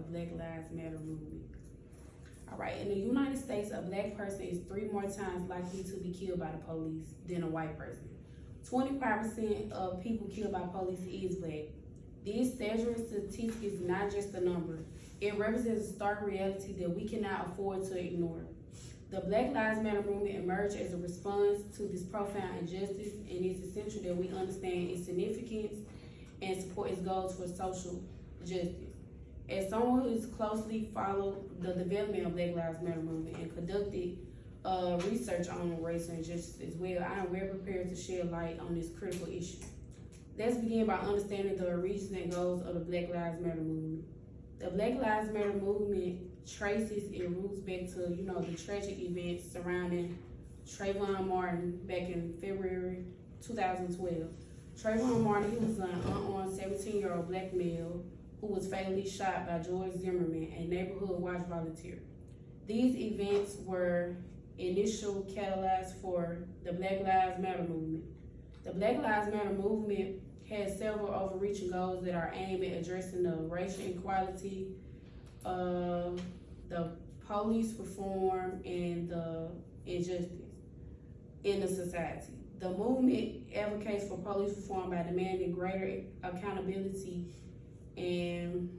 of Black Lives Matter movement. All right, in the United States, a black person is 3 more times likely to be killed by the police than a white person. 25% of people killed by police is black. This staggering statistic is not just a number. It represents a stark reality that we cannot afford to ignore. The Black Lives Matter movement emerged as a response to this profound injustice, and it's essential that we understand its significance and support its goals for social justice. As someone who has closely followed the development of Black Lives Matter movement and conducted research on racial injustice as well, I am well prepared to shed light on this critical issue. Let's begin by understanding the origins and goals of the Black Lives Matter movement. The Black Lives Matter movement traces its roots back to, the tragic events surrounding Trayvon Martin back in February 2012. Trayvon Martin, he was an unarmed 17-year-old black male who was fatally shot by George Zimmerman, a neighborhood watch volunteer. These events were initial catalysts for the Black Lives Matter movement. The Black Lives Matter movement has several overreaching goals that are aimed at addressing the racial inequality, the police reform, and the injustice in the society. The movement advocates for police reform by demanding greater accountability and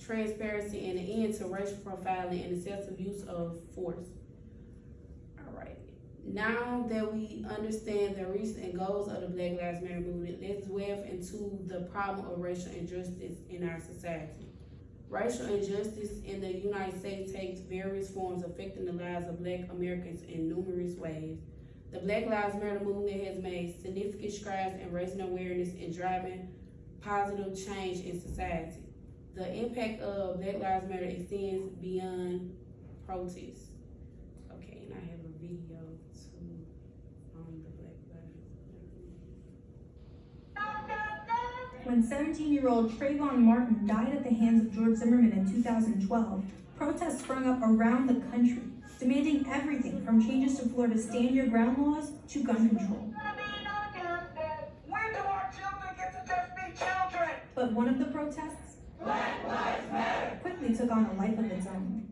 transparency, and an end to racial profiling and excessive use of force. All right. Now that we understand the reasons and goals of the Black Lives Matter movement, let's delve into the problem of racial injustice in our society. Racial injustice in the United States takes various forms, affecting the lives of Black Americans in numerous ways. The Black Lives Matter movement has made significant strides in raising awareness and driving positive change in society. The impact of Black Lives Matter extends beyond protests. Okay, and I have a video too on the Black Lives Matter. When 17-year-old Trayvon Martin died at the hands of George Zimmerman in 2012, protests sprung up around the country, demanding everything from changes to Florida's stand your ground laws to gun control. When do our children get to just be children? But one of the protests, Black Lives Matter, quickly took on a life of its own.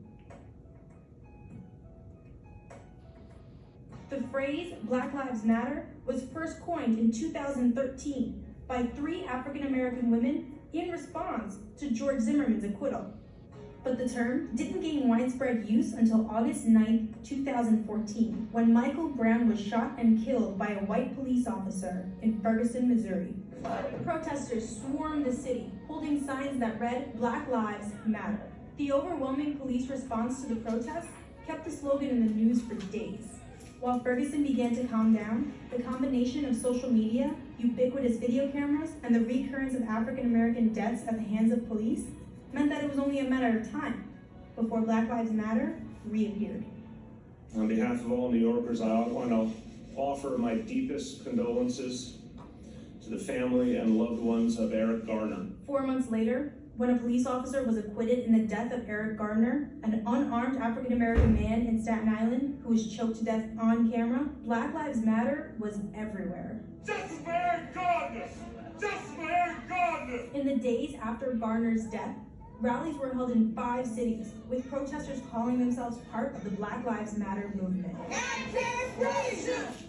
The phrase Black Lives Matter was first coined in 2013 by 3 African-American women in response to George Zimmerman's acquittal. But the term didn't gain widespread use until August 9, 2014, when Michael Brown was shot and killed by a white police officer in Ferguson, Missouri. Protesters swarmed the city, holding signs that read, "Black Lives Matter." The overwhelming police response to the protests kept the slogan in the news for days. While Ferguson began to calm down, the combination of social media, ubiquitous video cameras, and the recurrence of African-American deaths at the hands of police meant that it was only a matter of time before Black Lives Matter reappeared. On behalf of all New Yorkers, I want to offer my deepest condolences to the family and loved ones of Eric Garner. 4 months later, when a police officer was acquitted in the death of Eric Garner, an unarmed African-American man in Staten Island who was choked to death on camera, Black Lives Matter was everywhere. Justice for Eric Garner! Justice for Eric Garner! In the days after Garner's death, rallies were held in 5 cities, with protesters calling themselves part of the Black Lives Matter movement.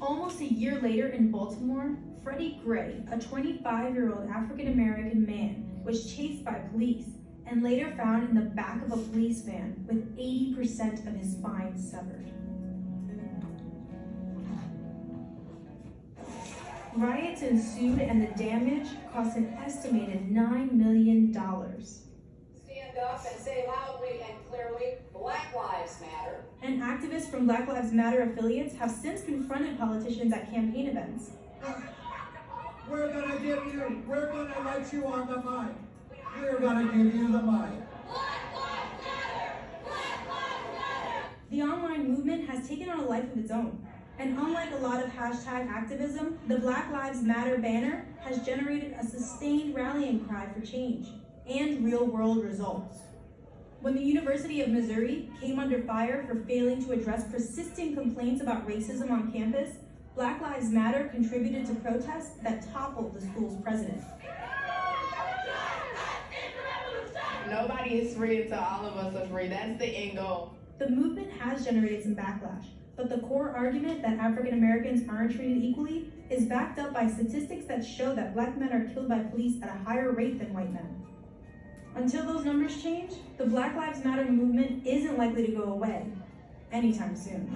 Almost a year later in Baltimore, Freddie Gray, a 25-year-old African-American man, was chased by police and later found in the back of a police van with 80% of his spine severed. Riots ensued and the damage cost an estimated $9 million. Stand up and say loudly and clearly, Black Lives Matter. And activists from Black Lives Matter affiliates have since confronted politicians at campaign events. We're gonna let you on the mic. We're gonna give you the mic. Black Lives Matter! Black Lives Matter! The online movement has taken on a life of its own. And unlike a lot of hashtag activism, the Black Lives Matter banner has generated a sustained rallying cry for change and real-world results. When the University of Missouri came under fire for failing to address persistent complaints about racism on campus, Black Lives Matter contributed to protests that toppled the school's president. Nobody is free until all of us are free. That's the end goal. The movement has generated some backlash, but the core argument that African Americans aren't treated equally is backed up by statistics that show that black men are killed by police at a higher rate than white men. Until those numbers change, the Black Lives Matter movement isn't likely to go away anytime soon.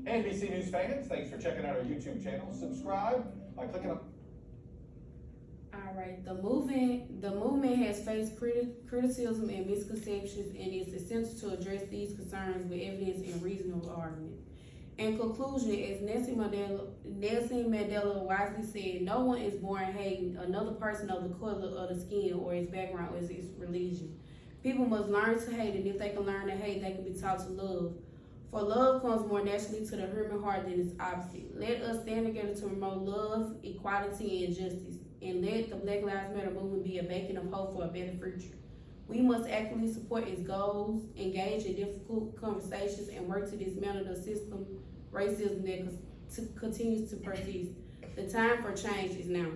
NBC News fans, thanks for checking out our YouTube channel. Subscribe by clicking on. All right, the movement has faced criticism and misconceptions, and it's essential to address these concerns with evidence and reasonable argument. In conclusion, as Nelson Mandela wisely said, no one is born hating another person of the color of the skin or his background or his religion. People must learn to hate, and if they can learn to hate, they can be taught to love. For love comes more naturally to the human heart than its opposite. Let us stand together to promote love, equality, and justice, and let the Black Lives Matter movement be a beacon of hope for a better future. We must actively support its goals, engage in difficult conversations, and work to dismantle the system racism that continues to persist. The time for change is now.